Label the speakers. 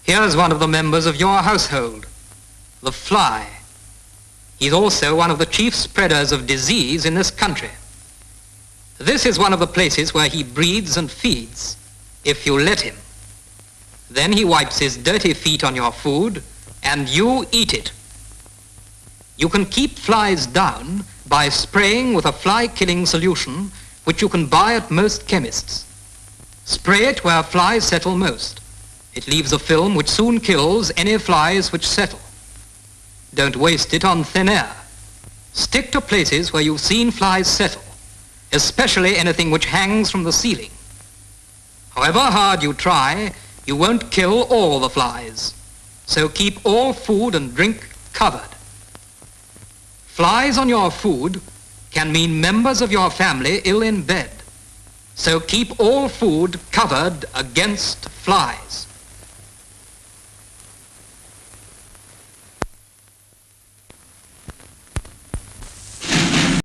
Speaker 1: Here's one of the members of your household, the fly. He's also one of the chief spreaders of disease in this country. This is one of the places where he breeds and feeds, if you let him. Then he wipes his dirty feet on your food, and you eat it. You can keep flies down by spraying with a fly-killing solution which you can buy at most chemists. Spray it where flies settle most. It leaves a film which soon kills any flies which settle. Don't waste it on thin air. Stick to places where you've seen flies settle, especially anything which hangs from the ceiling. However hard you try, you won't kill all the flies. So keep all food and drink covered. Flies on your food can mean members of your family ill in bed. So keep all food covered against flies.